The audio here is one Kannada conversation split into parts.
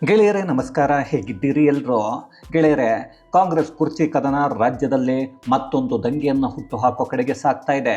ಗೆಳೆಯರೇ ನಮಸ್ಕಾರ, ಹೇಗಿದ್ದೀರಿ ಎಲ್ಲರೂ? ಗೆಳೆಯರೇ, ಕಾಂಗ್ರೆಸ್ ಕುರ್ಚಿ ಕದನ ರಾಜ್ಯದಲ್ಲಿ ಮತ್ತೊಂದು ದಂಗೆಯನ್ನು ಹುಟ್ಟುಹಾಕೋ ಕಡೆಗೆ ಸಾಗ್ತಾ ಇದೆ.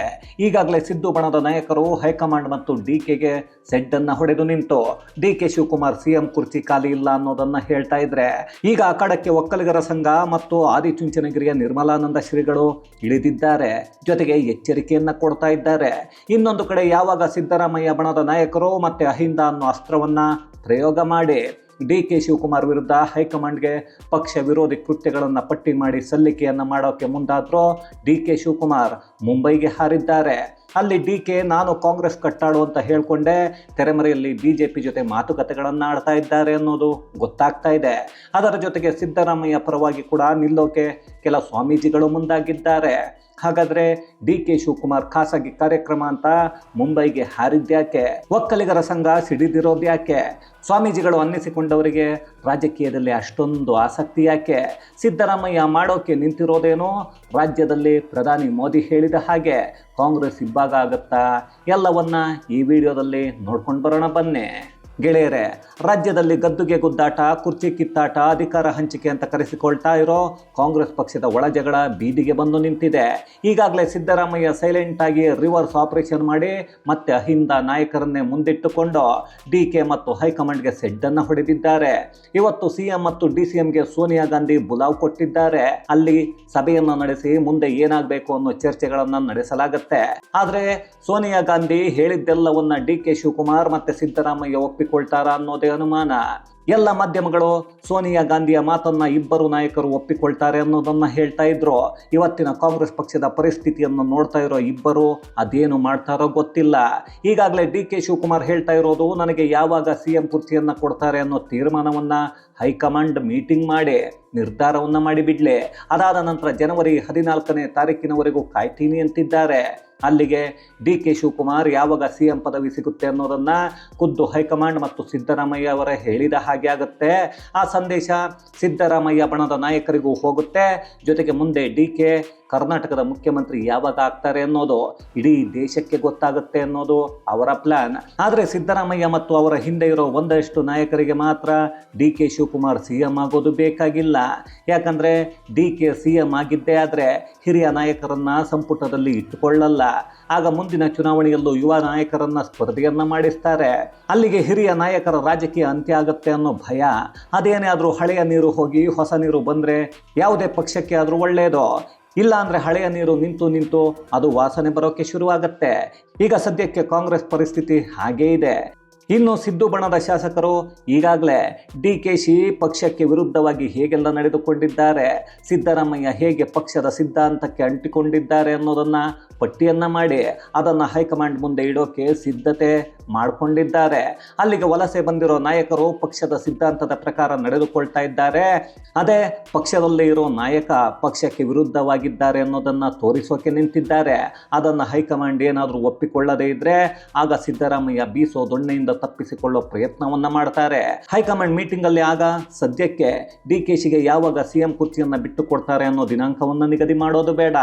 ಈಗಾಗಲೇ ಸಿದ್ದು ಬಣದ ನಾಯಕರು ಹೈಕಮಾಂಡ್ ಮತ್ತು ಡಿಕೆಗೆ ಸೆಡ್ಡನ್ನು ಹೊಡೆದು ನಿಂತು ಡಿಕೆ ಶಿವಕುಮಾರ್ ಸಿಎಂ ಕುರ್ಚಿ ಖಾಲಿ ಇಲ್ಲ ಅನ್ನೋದನ್ನು ಹೇಳ್ತಾ ಇದ್ರೆ, ಈಗ ಅಖಾಡಕ್ಕೆ ಒಕ್ಕಲಿಗರ ಸಂಘ ಮತ್ತು ಆದಿಚುಂಚನಗಿರಿಯ ನಿರ್ಮಲಾನಂದ ಶ್ರೀಗಳು ಇಳಿದಿದ್ದಾರೆ. ಜೊತೆಗೆ ಎಚ್ಚರಿಕೆಯನ್ನು ಕೊಡ್ತಾ ಇದ್ದಾರೆ. ಇನ್ನೊಂದು ಕಡೆ ಯಾವಾಗ ಸಿದ್ದರಾಮಯ್ಯ ಬಣದ ನಾಯಕರು ಮತ್ತೆ ಅಹಿಂದ ಅನ್ನೋ ಅಸ್ತ್ರವನ್ನು ಪ್ರಯೋಗ ಮಾಡಿ ಡಿಕೆ ಶಿವಕುಮಾರ್ ವಿರುದ್ಧ ಹೈಕಮಾಂಡ್ಗೆ ಪಕ್ಷ ವಿರೋಧಿ ಕೃತ್ಯಗಳನ್ನು ಪಟ್ಟಿ ಮಾಡಿ ಸಲ್ಲಿಕೆಯನ್ನು ಮಾಡೋಕ್ಕೆ ಮುಂದಾದರೂ ಡಿಕೆ ಶಿವಕುಮಾರ್ ಮುಂಬೈಗೆ ಹಾರಿದ್ದಾರೆ. ಅಲ್ಲಿ ಡಿಕೆ ನಾನು ಕಾಂಗ್ರೆಸ್ ಕಟ್ಟಾಡು ಅಂತ ಹೇಳ್ಕೊಂಡೆ ತೆರೆಮರೆಯಲ್ಲಿ ಬಿಜೆಪಿ ಜೊತೆ ಮಾತುಕತೆಗಳನ್ನು ಆಡ್ತಾ ಇದ್ದಾರೆ ಅನ್ನೋದು ಗೊತ್ತಾಗ್ತಾ ಇದೆ. ಅದರ ಜೊತೆಗೆ ಸಿದ್ದರಾಮಯ್ಯ ಪರವಾಗಿ ಕೂಡ ನಿಲ್ಲೋಕೆ ಕೆಲ ಸ್ವಾಮೀಜಿಗಳು ಮುಂದಾಗಿದ್ದಾರೆ. ಹಾಗಾದರೆ ಡಿಕೆ ಶಿವಕುಮಾರ್ ಖಾಸಗಿ ಕಾರ್ಯಕ್ರಮ ಅಂತ ಮುಂಬೈಗೆ ಹಾರಿದ್ಯಾಕೆ? ಒಕ್ಕಲಿಗರ ಸಂಘ ಸಿಡಿದಿರೋದ್ಯಾಕೆ? ಸ್ವಾಮೀಜಿಗಳು ಅನ್ನಿಸಿಕೊಂಡವರಿಗೆ ರಾಜಕೀಯದಲ್ಲಿ ಅಷ್ಟೊಂದು ಆಸಕ್ತಿ ಯಾಕೆ? ಸಿದ್ದರಾಮಯ್ಯ ಮಾಡೋಕೆ ನಿಂತಿರೋದೇನೋ ರಾಜ್ಯದಲ್ಲಿ ಪ್ರಧಾನಿ ಮೋದಿ ಹೇಳಿದ ಹಾಗೆ ಕಾಂಗ್ರೆಸ್ ಇಬ್ಬಾಗ ಆಗುತ್ತಾ? ಎಲ್ಲವನ್ನ ಈ ವಿಡಿಯೋದಲ್ಲಿ ನೋಡ್ಕೊಂಡು ಬರೋಣ ಬನ್ನಿ. ಗೆಳೆಯರೇ, ರಾಜ್ಯದಲ್ಲಿ ಗದ್ದುಗೆ ಗುದ್ದಾಟ, ಕುರ್ಚಿ ಕಿತ್ತಾಟ, ಅಧಿಕಾರ ಹಂಚಿಕೆ ಅಂತ ಕರೆಸಿಕೊಳ್ತಾ ಇರೋ ಕಾಂಗ್ರೆಸ್ ಪಕ್ಷದ ಒಳಜಗಳ ಬೀದಿಗೆ ಬಂದು ನಿಂತಿದೆ. ಈಗಾಗಲೇ ಸಿದ್ದರಾಮಯ್ಯ ಸೈಲೆಂಟ್ ಆಗಿ ರಿವರ್ಸ್ ಆಪರೇಷನ್ ಮಾಡಿ ಮತ್ತೆ ಅಹಿಂದ ನಾಯಕರನ್ನೇ ಮುಂದಿಟ್ಟುಕೊಂಡು ಡಿಕೆ ಮತ್ತು ಹೈಕಮಾಂಡ್ಗೆ ಸೆಡ್ಡನ್ನು ಹೊಡೆದಿದ್ದಾರೆ. ಇವತ್ತು ಸಿಎಂ ಮತ್ತು ಡಿಸಿಎಂಗೆ ಸೋನಿಯಾ ಗಾಂಧಿ ಬುಲಾವ್ ಕೊಟ್ಟಿದ್ದಾರೆ. ಅಲ್ಲಿ ಸಭೆಯನ್ನು ನಡೆಸಿ ಮುಂದೆ ಏನಾಗಬೇಕು ಅನ್ನೋ ಚರ್ಚೆಗಳನ್ನು ನಡೆಸಲಾಗುತ್ತೆ. ಆದರೆ ಸೋನಿಯಾ ಗಾಂಧಿ ಹೇಳಿದ್ದೆಲ್ಲವನ್ನ ಡಿಕೆ ಶಿವಕುಮಾರ್ ಮತ್ತೆ ಸಿದ್ದರಾಮಯ್ಯ ಒಪ್ಪಿಕೊಳ್ತಾರ ಅನ್ನೋದೇ ಅನುಮಾನ. ಎಲ್ಲ ಮಾಧ್ಯಮಗಳು ಸೋನಿಯಾ ಗಾಂಧಿಯ ಮಾತನ್ನ ಇಬ್ಬರು ನಾಯಕರು ಒಪ್ಪಿಕೊಳ್ತಾರೆ ಅನ್ನೋದನ್ನ ಹೇಳ್ತಾ ಇದ್ರು. ಇವತ್ತಿನ ಕಾಂಗ್ರೆಸ್ ಪಕ್ಷದ ಪರಿಸ್ಥಿತಿಯನ್ನು ನೋಡ್ತಾ ಇರೋ ಇಬ್ಬರು ಅದೇನು ಮಾಡ್ತಾರೋ ಗೊತ್ತಿಲ್ಲ. ಈಗಾಗಲೇ ಡಿಕೆ ಶಿವಕುಮಾರ್ ಹೇಳ್ತಾ ಇರೋದು, ನನಗೆ ಯಾವಾಗ ಸಿಎಂ ಕುರ್ಚಿಯನ್ನ ಕೊಡ್ತಾರೆ ಅನ್ನೋ ತೀರ್ಮಾನವನ್ನ ಹೈಕಮಾಂಡ್ ಮೀಟಿಂಗ್ ಮಾಡಿ ನಿರ್ಧಾರವನ್ನ ಮಾಡಿಬಿಡ್ಲಿ, ಅದಾದ ನಂತರ ಜನವರಿ 14ನೇ ತಾರೀಕಿನವರೆಗೂ ಕಾಯ್ತೀನಿ ಅಂತಿದ್ದಾರೆ. ಅಲ್ಲಿಗೆ ಡಿಕೆ ಶಿವಕುಮಾರ್ ಯಾವಾಗ ಸಿಎಂ ಪದವಿ ಸಿಗುತ್ತೆ ಅನ್ನೋದನ್ನ ಖುದ್ದು ಹೈಕಮಾಂಡ್ ಮತ್ತು ಸಿದ್ದರಾಮಯ್ಯ ಅವರ ಹೇಳಿದ ಹಾಗೆ ಆಗುತ್ತೆ. ಆ ಸಂದೇಶ ಸಿದ್ದರಾಮಯ್ಯ ಬಣದ ನಾಯಕರಿಗೂ ಹೋಗುತ್ತೆ. ಜೊತೆಗೆ ಮುಂದೆ ಡಿಕೆ ಕರ್ನಾಟಕದ ಮುಖ್ಯಮಂತ್ರಿ ಯಾವಾಗ ಆಗ್ತಾರೆ ಅನ್ನೋದು ಇಡೀ ದೇಶಕ್ಕೆ ಗೊತ್ತಾಗುತ್ತೆ ಅನ್ನೋದು ಅವರ ಪ್ಲಾನ್. ಆದರೆ ಸಿದ್ದರಾಮಯ್ಯ ಮತ್ತು ಅವರ ಹಿಂದೆ ಇರೋ ಒಂದಷ್ಟು ನಾಯಕರಿಗೆ ಮಾತ್ರ ಡಿಕೆ ಶಿವಕುಮಾರ್ ಸಿಎಂ ಆಗೋದು ಬೇಕಾಗಿಲ್ಲ. ಯಾಕಂದ್ರೆ ಡಿಕೆ ಸಿಎಂ ಆಗಿದ್ದೇ ಆದರೆ ಹಿರಿಯ ನಾಯಕರನ್ನ ಸಂಪುಟದಲ್ಲಿ ಇಟ್ಟುಕೊಳ್ಳಲ್ಲ. ಆಗ ಮುಂದಿನ ಚುನಾವಣೆಯಲ್ಲೂ ಯುವ ನಾಯಕರನ್ನ ಸ್ಪರ್ಧೆಯನ್ನ ಮಾಡಿಸ್ತಾರೆ. ಅಲ್ಲಿಗೆ ಹಿರಿಯ ನಾಯಕರ ರಾಜಕೀಯ ಅಂತ್ಯ ಆಗುತ್ತೆ ಅನ್ನೋ ಭಯ. ಅದೇನೇ ಆದರೂ ಹಳೆಯ ನೀರು ಹೋಗಿ ಹೊಸ ನೀರು ಬಂದರೆ ಯಾವುದೇ ಪಕ್ಷಕ್ಕೆ ಆದರೂ ಒಳ್ಳೆಯದು. ಇಲ್ಲ ಅಂದರೆ ಹಳೆಯ ನೀರು ನಿಂತು ಅದು ವಾಸನೆ ಬರೋಕ್ಕೆ ಶುರುವಾಗತ್ತೆ. ಈಗ ಸದ್ಯಕ್ಕೆ ಕಾಂಗ್ರೆಸ್ ಪರಿಸ್ಥಿತಿ ಹಾಗೇ ಇದೆ. ಇನ್ನು ಸಿದ್ದು ಬಣದ ಶಾಸಕರು ಈಗಾಗಲೇ ಡಿಕೆಶಿ ಪಕ್ಷಕ್ಕೆ ವಿರುದ್ಧವಾಗಿ ಹೇಗೆಲ್ಲ ನಡೆದುಕೊಂಡಿದ್ದಾರೆ, ಸಿದ್ದರಾಮಯ್ಯ ಹೇಗೆ ಪಕ್ಷದ ಸಿದ್ಧಾಂತಕ್ಕೆ ಅಂಟಿಕೊಂಡಿದ್ದಾರೆ ಅನ್ನೋದನ್ನು ಪಟ್ಟಿಯನ್ನು ಮಾಡಿ ಅದನ್ನು ಹೈಕಮಾಂಡ್ ಮುಂದೆ ಇಡೋಕೆ ಸಿದ್ಧತೆ ಮಾಡಿಕೊಂಡಿದ್ದಾರೆ. ಅಲ್ಲಿಗೆ ವಲಸೆ ಬಂದಿರೋ ನಾಯಕರು ಪಕ್ಷದ ಸಿದ್ಧಾಂತದ ಪ್ರಕಾರ ನಡೆದುಕೊಳ್ತಾ ಇದ್ದಾರೆ. ಅದೇ ಪಕ್ಷದಲ್ಲೇ ಇರೋ ನಾಯಕ ಪಕ್ಷಕ್ಕೆ ವಿರುದ್ಧವಾಗಿದ್ದಾರೆ ಅನ್ನೋದನ್ನು ತೋರಿಸೋಕೆ ನಿಂತಿದ್ದಾರೆ. ಅದನ್ನು ಹೈಕಮಾಂಡ್ ಏನಾದರೂ ಒಪ್ಪಿಕೊಳ್ಳದೇ ಇದ್ರೆ ಆಗ ಸಿದ್ದರಾಮಯ್ಯ ಬೀಸೋ ದೊಣ್ಣೆಯಿಂದ ತಪ್ಪಿಸಿಕೊಳ್ಳೋ ಪ್ರಯತ್ನವನ್ನ ಮಾಡ್ತಾರೆ. ಹೈಕಮಾಂಡ್ ಮೀಟಿಂಗ್ ಅಲ್ಲಿ ಆಗ ಸದ್ಯಕ್ಕೆ ಡಿಕೆಶಿಗೆ ಯಾವಾಗ ಸಿಎಂ ಕುರ್ಚಿಯನ್ನ ಬಿಟ್ಟು ಕೊಡ್ತಾರೆ ಅನ್ನೋ ದಿನಾಂಕವನ್ನು ನಿಗದಿ ಮಾಡೋದು ಬೇಡ.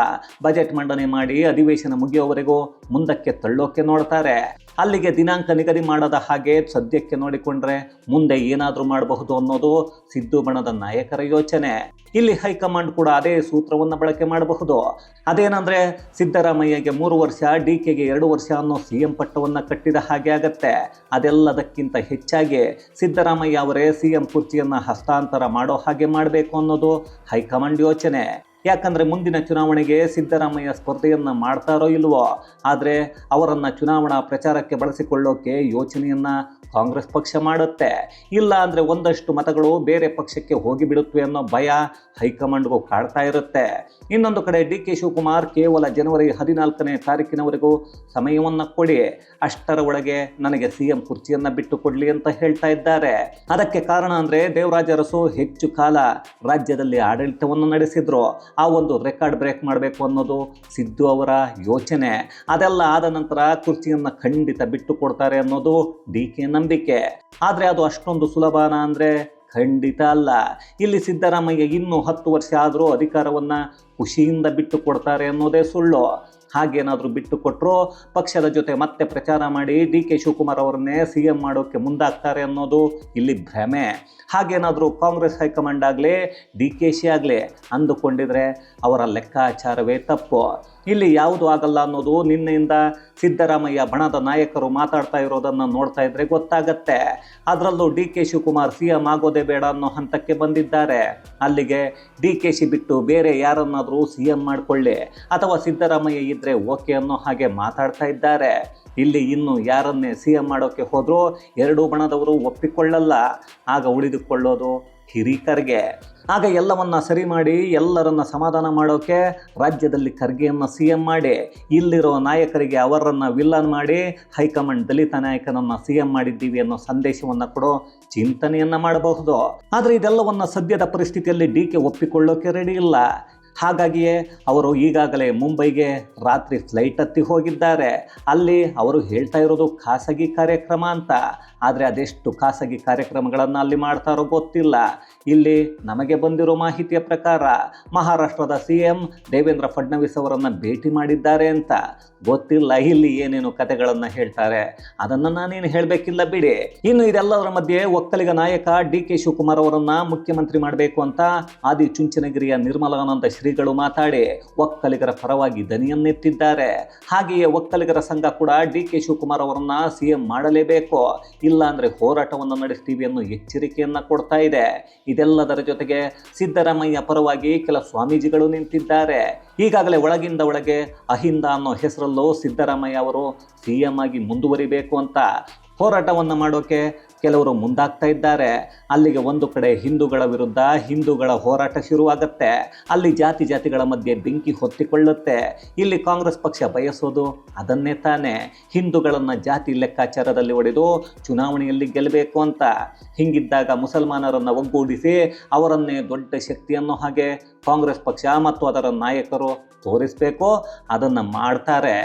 ಬಜೆಟ್ ಮಂಡನೆ ಮಾಡಿ ಅಧಿವೇಶನ ಮುಗಿಯುವವರೆಗೂ ಮುಂದಕ್ಕೆ ತಳ್ಳೋಕೆ ನೋಡ್ತಾರೆ. ಅಲ್ಲಿಗೆ ದಿನಾಂಕ ನಿಗದಿ ಮಾಡದ ಹಾಗೆ ಸದ್ಯಕ್ಕೆ ನೋಡಿಕೊಂಡ್ರೆ ಮುಂದೆ ಏನಾದರೂ ಮಾಡಬಹುದು ಅನ್ನೋದು ಸಿದ್ದು ಬಣದ ನಾಯಕರ ಯೋಚನೆ. ಇಲ್ಲಿ ಹೈಕಮಾಂಡ್ ಕೂಡ ಅದೇ ಸೂತ್ರವನ್ನು ಬಳಕೆ ಮಾಡಬಹುದು. ಅದೇನಂದ್ರೆ ಸಿದ್ದರಾಮಯ್ಯಗೆ 3 ವರ್ಷ, ಡಿಕೆಗೆ 2 ವರ್ಷ ಅನ್ನೋ ಸಿಎಂ ಪಟ್ಟವನ್ನು ಕಟ್ಟಿದ ಹಾಗೆ ಆಗತ್ತೆ. ಅದೆಲ್ಲದಕ್ಕಿಂತ ಹೆಚ್ಚಾಗಿ ಸಿದ್ದರಾಮಯ್ಯ ಅವರೇ ಸಿಎಂ ಕುರ್ಚಿಯನ್ನು ಹಸ್ತಾಂತರ ಮಾಡೋ ಹಾಗೆ ಮಾಡಬೇಕು ಅನ್ನೋದು ಹೈಕಮಾಂಡ್ ಯೋಚನೆ. ಯಾಕಂದರೆ ಮುಂದಿನ ಚುನಾವಣೆಗೆ ಸಿದ್ದರಾಮಯ್ಯ ಸ್ಪರ್ಧೆಯನ್ನು ಮಾಡ್ತಾರೋ ಇಲ್ವೋ, ಆದರೆ ಅವರನ್ನು ಚುನಾವಣಾ ಪ್ರಚಾರಕ್ಕೆ ಬಳಸಿಕೊಳ್ಳೋಕೆ ಯೋಚನೆಯನ್ನು ಕಾಂಗ್ರೆಸ್ ಪಕ್ಷ ಮಾಡುತ್ತೆ. ಇಲ್ಲ ಅಂದರೆ ಒಂದಷ್ಟು ಮತಗಳು ಬೇರೆ ಪಕ್ಷಕ್ಕೆ ಹೋಗಿಬಿಡುತ್ತವೆ ಅನ್ನೋ ಭಯ ಹೈಕಮಾಂಡ್ಗೂ ಕಾಡ್ತಾ ಇರುತ್ತೆ. ಇನ್ನೊಂದು ಕಡೆ ಡಿಕೆ ಶಿವಕುಮಾರ್ ಕೇವಲ ಜನವರಿ 14ನೇ ತಾರೀಕಿನವರೆಗೂ ಸಮಯವನ್ನು ಕೊಡಿ, ಅಷ್ಟರ ಒಳಗೆ ನನಗೆ ಸಿಎಂ ಕುರ್ಚಿಯನ್ನು ಬಿಟ್ಟು ಕೊಡಲಿ ಅಂತ ಹೇಳ್ತಾ ಇದ್ದಾರೆ. ಅದಕ್ಕೆ ಕಾರಣ ಅಂದರೆ ದೇವರಾಜ ಅರಸು ಹೆಚ್ಚು ಕಾಲ ರಾಜ್ಯದಲ್ಲಿ ಆಡಳಿತವನ್ನು ನಡೆಸಿದ್ರು. ಆ ಒಂದು ರೆಕಾರ್ಡ್ ಬ್ರೇಕ್ ಮಾಡಬೇಕು ಅನ್ನೋದು ಸಿದ್ದು ಅವರ ಯೋಚನೆ. ಅದೆಲ್ಲ ಆದ ನಂತರ ಕುರ್ಚಿಯನ್ನು ಖಂಡಿತ ಬಿಟ್ಟು ಕೊಡ್ತಾರೆ ಅನ್ನೋದು ಡಿಕೆ ನಂಬಿಕೆ. ಆದರೆ ಅದು ಅಷ್ಟೊಂದು ಸುಲಭನಾ ಅಂದರೆ ಖಂಡಿತ ಅಲ್ಲ. ಇಲ್ಲಿ ಸಿದ್ದರಾಮಯ್ಯ ಇನ್ನೂ 10 ವರ್ಷ ಆದರೂ ಅಧಿಕಾರವನ್ನು ಖುಷಿಯಿಂದ ಬಿಟ್ಟು ಕೊಡ್ತಾರೆ ಅನ್ನೋದೇ ಸುಳ್ಳು. ಹಾಗೇನಾದರೂ ಬಿಟ್ಟು ಕೊಟ್ಟರು ಪಕ್ಷದ ಜೊತೆ ಮತ್ತೆ ಪ್ರಚಾರ ಮಾಡಿ ಡಿ ಕೆ ಶಿವಕುಮಾರ್ ಅವರನ್ನೇ CM ಮಾಡೋಕ್ಕೆ ಮುಂದಾಗ್ತಾರೆ ಅನ್ನೋದು ಇಲ್ಲಿ ಭ್ರಮೆ. ಹಾಗೇನಾದರೂ ಕಾಂಗ್ರೆಸ್ ಹೈಕಮಾಂಡ್ ಆಗಲಿ DKC ಆಗಲಿ ಅಂದುಕೊಂಡಿದ್ರೆ ಅವರ ಲೆಕ್ಕಾಚಾರವೇ ತಪ್ಪು. ಇಲ್ಲಿ ಯಾವುದು ಆಗಲ್ಲ ಅನ್ನೋದು ನಿನ್ನೆಯಿಂದ ಸಿದ್ದರಾಮಯ್ಯ ಬಣದ ನಾಯಕರು ಮಾತಾಡ್ತಾ ಇರೋದನ್ನು ನೋಡ್ತಾ ಇದ್ರೆ ಗೊತ್ತಾಗತ್ತೆ. ಅದರಲ್ಲೂ DK ಶಿವಕುಮಾರ್ CM ಆಗೋದೇ ಬೇಡ ಅನ್ನೋ ಹಂತಕ್ಕೆ ಬಂದಿದ್ದಾರೆ. ಅಲ್ಲಿಗೆ DKC ಬಿಟ್ಟು ಬೇರೆ ಯಾರನ್ನಾದರೂ CM ಮಾಡಿಕೊಳ್ಳಿ ಅಥವಾ ಸಿದ್ದರಾಮಯ್ಯ ಇದ್ದರೆ ಓಕೆ ಅನ್ನೋ ಹಾಗೆ ಮಾತಾಡ್ತಾ ಇದ್ದಾರೆ. ಇಲ್ಲಿ ಇನ್ನು ಯಾರನ್ನೇ CM ಮಾಡೋಕ್ಕೆ ಹೋದರೂ ಎರಡೂ ಬಣದವರು ಒಪ್ಪಿಕೊಳ್ಳಲ್ಲ. ಆಗ ಉಳಿದುಕೊಳ್ಳೋದು ಹಿರೀಕರ್ಗೆ. ಆಗ ಎಲ್ಲವನ್ನ ಸರಿ ಮಾಡಿ ಎಲ್ಲರನ್ನ ಸಮಾಧಾನ ಮಾಡೋಕೆ ರಾಜ್ಯದಲ್ಲಿ ಖರ್ಗೆಯನ್ನು CM ಮಾಡಿ ಇಲ್ಲಿರೋ ನಾಯಕರಿಗೆ ಅವರನ್ನು ವಿಲ್ಲನ್ ಮಾಡಿ ಹೈಕಮಾಂಡ್ ದಲಿತ ನಾಯಕನನ್ನು CM ಮಾಡಿದ್ದೀವಿ ಅನ್ನೋ ಸಂದೇಶವನ್ನು ಕೊಡೋ ಚಿಂತನೆಯನ್ನು ಮಾಡಬಹುದು. ಆದರೆ ಇದೆಲ್ಲವನ್ನ ಸದ್ಯದ ಪರಿಸ್ಥಿತಿಯಲ್ಲಿ DK ಒಪ್ಪಿಕೊಳ್ಳೋಕೆ ರೆಡಿ ಇಲ್ಲ. ಹಾಗಾಗಿಯೇ ಅವರು ಈಗಾಗಲೇ ಮುಂಬೈಗೆ ರಾತ್ರಿ ಫ್ಲೈಟ್ ಹತ್ತಿ ಹೋಗಿದ್ದಾರೆ. ಅಲ್ಲಿ ಅವರು ಹೇಳ್ತಾ ಇರೋದು ಖಾಸಗಿ ಕಾರ್ಯಕ್ರಮ ಅಂತ. ಆದರೆ ಅದೆಷ್ಟು ಖಾಸಗಿ ಕಾರ್ಯಕ್ರಮಗಳನ್ನು ಅಲ್ಲಿ ಮಾಡ್ತಾರೋ ಗೊತ್ತಿಲ್ಲ. ಇಲ್ಲಿ ನಮಗೆ ಬಂದಿರೋ ಮಾಹಿತಿಯ ಪ್ರಕಾರ ಮಹಾರಾಷ್ಟ್ರದ CM ದೇವೇಂದ್ರ ಫಡ್ನವೀಸ್ ಅವರನ್ನು ಭೇಟಿ ಮಾಡಿದ್ದಾರೆ ಅಂತ. ಗೊತ್ತಿಲ್ಲ ಇಲ್ಲಿ ಏನೇನು ಕತೆಗಳನ್ನು ಹೇಳ್ತಾರೆ, ಅದನ್ನು ನಾನೇನು ಹೇಳಬೇಕಿಲ್ಲ ಬಿಡಿ. ಇನ್ನು ಇದೆಲ್ಲದರ ಮಧ್ಯೆ ಒಕ್ಕಲಿಗ ನಾಯಕ DK ಶಿವಕುಮಾರ್ ಅವರನ್ನು ಮುಖ್ಯಮಂತ್ರಿ ಮಾಡಬೇಕು ಅಂತ ಆದಿಚುಂಚನಗಿರಿಯ ನಿರ್ಮಲಾನಂದ ಶ್ರೀಗಳು ಮಾತಾಡಿ ಒಕ್ಕಲಿಗರ ಪರವಾಗಿ ದನಿಯನ್ನೆತ್ತಿದ್ದಾರೆ. ಹಾಗೆಯೇ ಒಕ್ಕಲಿಗರ ಸಂಘ ಕೂಡ DK ಶಿವಕುಮಾರ್ ಅವರನ್ನ CM ಮಾಡಲೇಬೇಕು, ಇಲ್ಲ ಅಂದ್ರೆ ಹೋರಾಟವನ್ನು ನಡೆಸ್ತೀವಿ ಅನ್ನೋ ಎಚ್ಚರಿಕೆಯನ್ನ ಕೊಡ್ತಾ ಇದೆ. ಇದೆಲ್ಲದರ ಜೊತೆಗೆ ಸಿದ್ದರಾಮಯ್ಯ ಪರವಾಗಿ ಕೆಲ ಸ್ವಾಮೀಜಿಗಳು ನಿಂತಿದ್ದಾರೆ. ಈಗಾಗಲೇ ಒಳಗಿಂದ ಒಳಗೆ ಅಹಿಂದ ಅನ್ನೋ ಹೆಸರಲ್ಲೂ ಸಿದ್ದರಾಮಯ್ಯ ಅವರು CM ಆಗಿ ಮುಂದುವರಿಬೇಕು ಅಂತ ಹೋರಾಟವನ್ನು ಮಾಡೋಕೆ ಕೆಲವರು ಮುಂದಾಗ್ತಾ ಇದ್ದಾರೆ. ಅಲ್ಲಿಗೆ ಒಂದು ಕಡೆ ಹಿಂದೂಗಳ ವಿರುದ್ಧ ಹಿಂದೂಗಳ ಹೋರಾಟ ಶುರುವಾಗುತ್ತೆ. ಅಲ್ಲಿ ಜಾತಿಗಳ ಮಧ್ಯೆ ಬೆಂಕಿ ಹೊತ್ತಿಕೊಳ್ಳುತ್ತೆ. ಇಲ್ಲಿ ಕಾಂಗ್ರೆಸ್ ಪಕ್ಷ ಬಯಸೋದು ಅದನ್ನೇ ತಾನೇ, ಹಿಂದೂಗಳನ್ನು ಜಾತಿ ಲೆಕ್ಕಾಚಾರದಲ್ಲಿ ಹೊಡೆದು ಚುನಾವಣೆಯಲ್ಲಿ ಗೆಲ್ಲಬೇಕು ಅಂತ. ಹಿಂಗಿದ್ದಾಗ ಮುಸಲ್ಮಾನರನ್ನು ಒಗ್ಗೂಡಿಸಿ ಅವರನ್ನೇ ದೊಡ್ಡ ಶಕ್ತಿ ಅನ್ನೋ ಹಾಗೆ ಕಾಂಗ್ರೆಸ್ ಪಕ್ಷ ಮತ್ತು ಅದರ ನಾಯಕರು ತೋರಿಸಬೇಕು, ಅದನ್ನು ಮಾಡ್ತಾರೆ.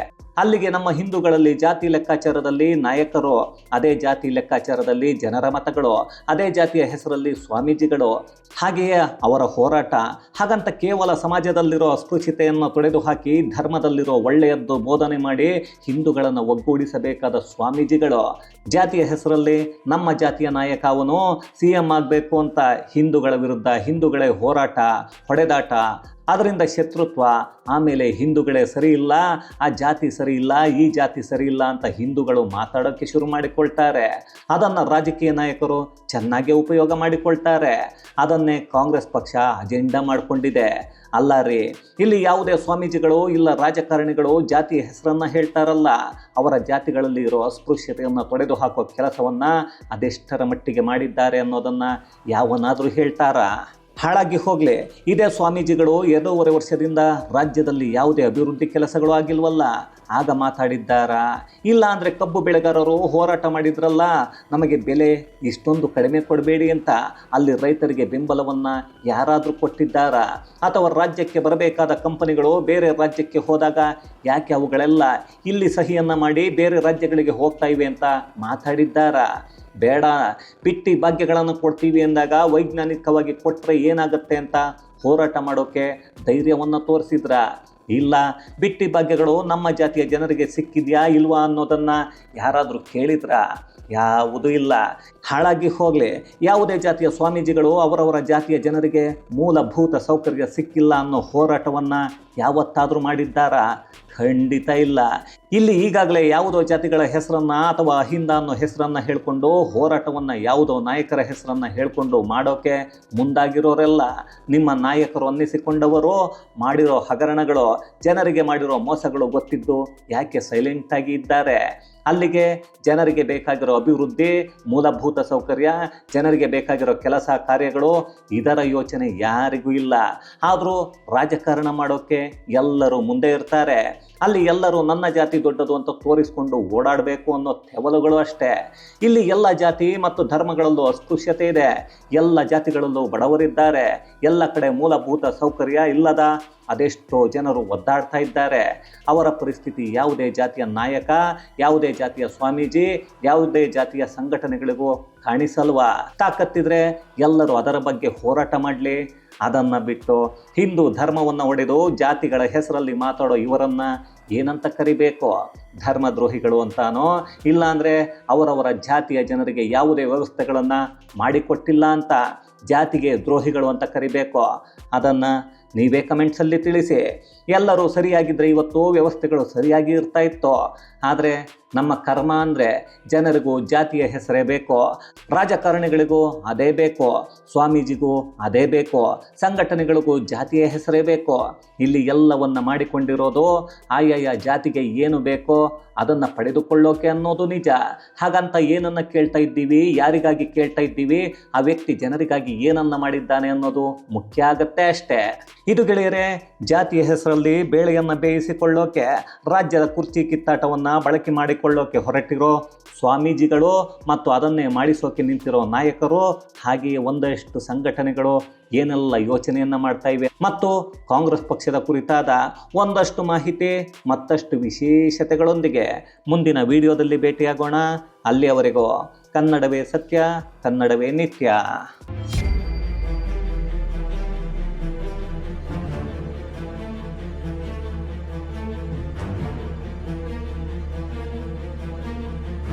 ಅಲ್ಲಿಗೆ ನಮ್ಮ ಹಿಂದೂಗಳಲ್ಲಿ ಜಾತಿ ಲೆಕ್ಕಾಚಾರದಲ್ಲಿ ನಾಯಕರು, ಅದೇ ಜಾತಿ ಲೆಕ್ಕಾಚಾರದಲ್ಲಿ ಜನರ ಮತಗಳು, ಅದೇ ಜಾತಿಯ ಹೆಸರಲ್ಲಿ ಸ್ವಾಮೀಜಿಗಳು, ಹಾಗೆಯೇ ಅವರ ಹೋರಾಟ. ಹಾಗಂತ ಕೇವಲ ಸಮಾಜದಲ್ಲಿರೋ ಅಸ್ಪೃಶ್ಯತೆಯನ್ನು ತೊಡೆದು ಹಾಕಿ ಧರ್ಮದಲ್ಲಿರೋ ಒಳ್ಳೆಯದ್ದು ಬೋಧನೆ ಮಾಡಿ ಹಿಂದೂಗಳನ್ನು ಒಗ್ಗೂಡಿಸಬೇಕಾದ ಸ್ವಾಮೀಜಿಗಳು. ಜಾತಿಯ ಹೆಸರಲ್ಲಿ ನಮ್ಮ ಜಾತಿಯ ನಾಯಕ ಅವನು CM ಆಗಬೇಕು ಅಂತ ಹಿಂದೂಗಳ ವಿರುದ್ಧ ಹಿಂದೂಗಳೇ ಹೋರಾಟ, ಹೊಡೆದಾಟ, ಅದರಿಂದ ಶತ್ರುತ್ವ, ಆಮೇಲೆ ಹಿಂದೂಗಳೇ ಸರಿ ಇಲ್ಲ, ಆ ಜಾತಿ ಸರಿ ಇಲ್ಲ, ಈ ಜಾತಿ ಸರಿ ಇಲ್ಲ ಅಂತ ಹಿಂದೂಗಳು ಮಾತಾಡೋಕ್ಕೆ ಶುರು ಮಾಡಿಕೊಳ್ತಾರೆ. ಅದನ್ನು ರಾಜಕೀಯ ನಾಯಕರು ಚೆನ್ನಾಗೇ ಉಪಯೋಗ ಮಾಡಿಕೊಳ್ತಾರೆ. ಅದನ್ನೇ ಕಾಂಗ್ರೆಸ್ ಪಕ್ಷ ಅಜೆಂಡಾ ಮಾಡಿಕೊಂಡಿದೆ. ಅಲ್ಲ ರೀ, ಇಲ್ಲಿ ಯಾವುದೇ ಸ್ವಾಮೀಜಿಗಳು ಇಲ್ಲ ರಾಜಕಾರಣಿಗಳು ಜಾತಿಯ ಹೆಸರನ್ನು ಹೇಳ್ತಾರಲ್ಲ, ಅವರ ಜಾತಿಗಳಲ್ಲಿ ಇರೋ ಅಸ್ಪೃಶ್ಯತೆಯನ್ನು ತೊಡೆದು ಹಾಕೋ ಕೆಲಸವನ್ನು ಅದೆಷ್ಟರ ಮಟ್ಟಿಗೆ ಮಾಡಿದ್ದಾರೆ ಅನ್ನೋದನ್ನು ಯಾವನಾದರೂ ಹೇಳ್ತಾರಾ? ಹಾಳಾಗಿ ಹೋಗಲಿ. ಇದೇ ಸ್ವಾಮೀಜಿಗಳು 2.5 ವರ್ಷದಿಂದ ರಾಜ್ಯದಲ್ಲಿ ಯಾವುದೇ ಅಭಿವೃದ್ಧಿ ಕೆಲಸಗಳು ಆಗಿಲ್ವಲ್ಲ, ಆಗ ಮಾತಾಡಿದ್ದಾರಾ? ಇಲ್ಲ ಅಂದರೆ ಕಬ್ಬು ಬೆಳೆಗಾರರು ಹೋರಾಟ ಮಾಡಿದ್ರಲ್ಲ, ನಮಗೆ ಬೆಲೆ ಇಷ್ಟೊಂದು ಕಡಿಮೆ ಕೊಡಬೇಡಿ ಅಂತ, ಅಲ್ಲಿ ರೈತರಿಗೆ ಬೆಂಬಲವನ್ನು ಯಾರಾದರೂ ಕೊಟ್ಟಿದ್ದಾರಾ? ಅಥವಾ ರಾಜ್ಯಕ್ಕೆ ಬರಬೇಕಾದ ಕಂಪನಿಗಳು ಬೇರೆ ರಾಜ್ಯಕ್ಕೆ ಹೋದಾಗ ಯಾಕೆ ಅವುಗಳೆಲ್ಲ ಇಲ್ಲಿ ಸಹಿಯನ್ನು ಮಾಡಿ ಬೇರೆ ರಾಜ್ಯಗಳಿಗೆ ಹೋಗ್ತಾ ಇವೆ ಅಂತ ಮಾತಾಡಿದ್ದಾರಾ? ಬೇಡ, ಬಿಟ್ಟಿ ಭಾಗ್ಯಗಳನ್ನು ಕೊಡ್ತೀವಿ ಎಂದಾಗ ವೈಜ್ಞಾನಿಕವಾಗಿ ಕೊಟ್ಟರೆ ಏನಾಗುತ್ತೆ ಅಂತ ಹೋರಾಟ ಮಾಡೋಕ್ಕೆ ಧೈರ್ಯವನ್ನು ತೋರಿಸಿದ್ರ? ಇಲ್ಲ, ಬಿಟ್ಟಿ ಭಾಗ್ಯಗಳು ನಮ್ಮ ಜಾತಿಯ ಜನರಿಗೆ ಸಿಕ್ಕಿದೆಯಾ ಇಲ್ವಾ ಅನ್ನೋದನ್ನು ಯಾರಾದರೂ ಕೇಳಿದ್ರಾ? ಯಾವುದೂ ಇಲ್ಲ. ಹಾಳಾಗಿ ಹೋಗಲಿ. ಯಾವುದೇ ಜಾತಿಯ ಸ್ವಾಮೀಜಿಗಳು ಅವರವರ ಜಾತಿಯ ಜನರಿಗೆ ಮೂಲಭೂತ ಸೌಕರ್ಯ ಸಿಕ್ಕಿಲ್ಲ ಅನ್ನೋ ಹೋರಾಟವನ್ನು ಯಾವತ್ತಾದರೂ ಮಾಡಿದ್ದಾರಾ? ಖಂಡಿತ ಇಲ್ಲ. ಇಲ್ಲಿ ಈಗಾಗಲೇ ಯಾವುದೋ ಜಾತಿಗಳ ಹೆಸರನ್ನು ಅಥವಾ ಅಹಿಂದ ಅನ್ನೋ ಹೆಸರನ್ನು ಹೇಳಿಕೊಂಡು ಹೋರಾಟವನ್ನು ಯಾವುದೋ ನಾಯಕರ ಹೆಸರನ್ನು ಹೇಳಿಕೊಂಡು ಮಾಡೋಕ್ಕೆ ಮುಂದಾಗಿರೋರೆಲ್ಲ ನಿಮ್ಮ ನಾಯಕರು ಅನ್ನಿಸಿಕೊಂಡವರು. ಮಾಡಿರೋ ಹಗರಣಗಳು, ಜನರಿಗೆ ಮಾಡಿರೋ ಮೋಸಗಳು ಗೊತ್ತಿದ್ದು ಯಾಕೆ ಸೈಲೆಂಟಾಗಿ ಇದ್ದಾರೆ? ಅಲ್ಲಿಗೆ ಜನರಿಗೆ ಬೇಕಾಗಿರೋ ಅಭಿವೃದ್ಧಿ, ಮೂಲಭೂತ ಸೌಕರ್ಯ, ಜನರಿಗೆ ಬೇಕಾಗಿರೋ ಕೆಲಸ ಕಾರ್ಯಗಳು, ಇದರ ಯೋಚನೆ ಯಾರಿಗೂ ಇಲ್ಲ. ಆದರೂ ರಾಜಕಾರಣ ಮಾಡೋಕ್ಕೆ ಎಲ್ಲರೂ ಮುಂದೆ ಇರ್ತಾರೆ. ಅಲ್ಲಿ ಎಲ್ಲರೂ ನನ್ನ ಜಾತಿ ದೊಡ್ಡದು ಅಂತ ತೋರಿಸ್ಕೊಂಡು ಓಡಾಡಬೇಕು ಅನ್ನೋ ತೆವಲುಗಳು ಅಷ್ಟೇ. ಇಲ್ಲಿ ಎಲ್ಲ ಜಾತಿ ಮತ್ತು ಧರ್ಮಗಳಲ್ಲೂ ಅಸ್ಪೃಶ್ಯತೆ ಇದೆ. ಎಲ್ಲ ಜಾತಿಗಳಲ್ಲೂ ಬಡವರಿದ್ದಾರೆ. ಎಲ್ಲ ಕಡೆ ಮೂಲಭೂತ ಸೌಕರ್ಯ ಇಲ್ಲದ ಅದೆಷ್ಟೋ ಜನರು ಒದ್ದಾಡ್ತಾ ಇದ್ದಾರೆ. ಅವರ ಪರಿಸ್ಥಿತಿ ಯಾವುದೇ ಜಾತಿಯ ನಾಯಕ, ಯಾವುದೇ ಜಾತಿಯ ಸ್ವಾಮೀಜಿ, ಯಾವುದೇ ಜಾತಿಯ ಸಂಘಟನೆಗಳಿಗೂ ಕಾಣಿಸಲ್ವಾ? ತಾಕತ್ತಿದ್ರೆ ಎಲ್ಲರೂ ಅದರ ಬಗ್ಗೆ ಹೋರಾಟ ಮಾಡಲಿ. ಅದನ್ನು ಬಿಟ್ಟು ಹಿಂದೂ ಧರ್ಮವನ್ನು ಒಡೆದು ಜಾತಿಗಳ ಹೆಸರಲ್ಲಿ ಮಾತಾಡೋ ಇವರನ್ನು ಏನಂತ ಕರಿಬೇಕು? ಧರ್ಮದ್ರೋಹಿಗಳು ಅಂತಾನೋ, ಇಲ್ಲಾಂದರೆ ಅವರವರ ಜಾತಿಯ ಜನರಿಗೆ ಯಾವುದೇ ವ್ಯವಸ್ಥೆಗಳನ್ನು ಮಾಡಿಕೊಟ್ಟಿಲ್ಲ ಅಂತ ಜಾತಿಗೆ ದ್ರೋಹಿಗಳು ಅಂತ ಕರಿಬೇಕು? ಅದನ್ನು ನೀವೇ ಕಮೆಂಟ್ಸಲ್ಲಿ ತಿಳಿಸಿ. ಎಲ್ಲರೂ ಸರಿಯಾಗಿದ್ದರೆ ಇವತ್ತು ವ್ಯವಸ್ಥೆಗಳು ಸರಿಯಾಗಿ ಇರ್ತಾ ಇತ್ತು. ಆದರೆ ನಮ್ಮ ಕರ್ಮ ಅಂದರೆ ಜನರಿಗೂ ಜಾತಿಯ ಹೆಸರೇ ಬೇಕು, ರಾಜಕಾರಣಿಗಳಿಗೂ ಅದೇ ಬೇಕು, ಸ್ವಾಮೀಜಿಗೂ ಅದೇ ಬೇಕು, ಸಂಘಟನೆಗಳಿಗೂ ಜಾತಿಯ ಹೆಸರೇ ಬೇಕು. ಇಲ್ಲಿ ಎಲ್ಲವನ್ನು ಮಾಡಿಕೊಂಡಿರೋದು ಆಯಾಯ ಜಾತಿಗೆ ಏನು ಬೇಕೋ ಅದನ್ನು ಪಡೆದುಕೊಳ್ಳೋಕೆ ಅನ್ನೋದು ನಿಜ. ಹಾಗಂತ ಏನನ್ನು ಕೇಳ್ತಾ ಇದ್ದೀವಿ, ಯಾರಿಗಾಗಿ ಕೇಳ್ತಾ ಇದ್ದೀವಿ, ಆ ವ್ಯಕ್ತಿ ಜನರಿಗಾಗಿ ಏನನ್ನು ಮಾಡಿದ್ದಾನೆ ಅನ್ನೋದು ಮುಖ್ಯ ಆಗತ್ತೆ ಅಷ್ಟೇ. ಇದು ಗೆಳೆಯರೆ, ಜಾತಿಯ ಹೆಸರಲ್ಲಿ ಬೇಳೆಯನ್ನು ಬೇಯಿಸಿಕೊಳ್ಳೋಕೆ, ರಾಜ್ಯದ ಕುರ್ಚಿ ಕಿತ್ತಾಟವನ್ನು ಬಳಕೆ ಮಾಡಿಕೊಳ್ಳೋಕೆ ಹೊರಟಿರೋ ಸ್ವಾಮೀಜಿಗಳು ಮತ್ತು ಅದನ್ನೇ ಮಾಡಿಸೋಕೆ ನಿಂತಿರೋ ನಾಯಕರು, ಹಾಗೆಯೇ ಒಂದಷ್ಟು ಸಂಘಟನೆಗಳು ಏನೆಲ್ಲ ಯೋಚನೆಯನ್ನು ಮಾಡ್ತಾ ಇವೆ ಮತ್ತು ಕಾಂಗ್ರೆಸ್ ಪಕ್ಷದ ಕುರಿತಾದ ಒಂದಷ್ಟು ಮಾಹಿತಿ ಮತ್ತಷ್ಟು ವಿಶೇಷತೆಗಳೊಂದಿಗೆ ಮುಂದಿನ ವಿಡಿಯೋದಲ್ಲಿ ಭೇಟಿಯಾಗೋಣ. ಅಲ್ಲಿಯವರೆಗೂ ಕನ್ನಡವೇ ಸತ್ಯ, ಕನ್ನಡವೇ ನಿತ್ಯ.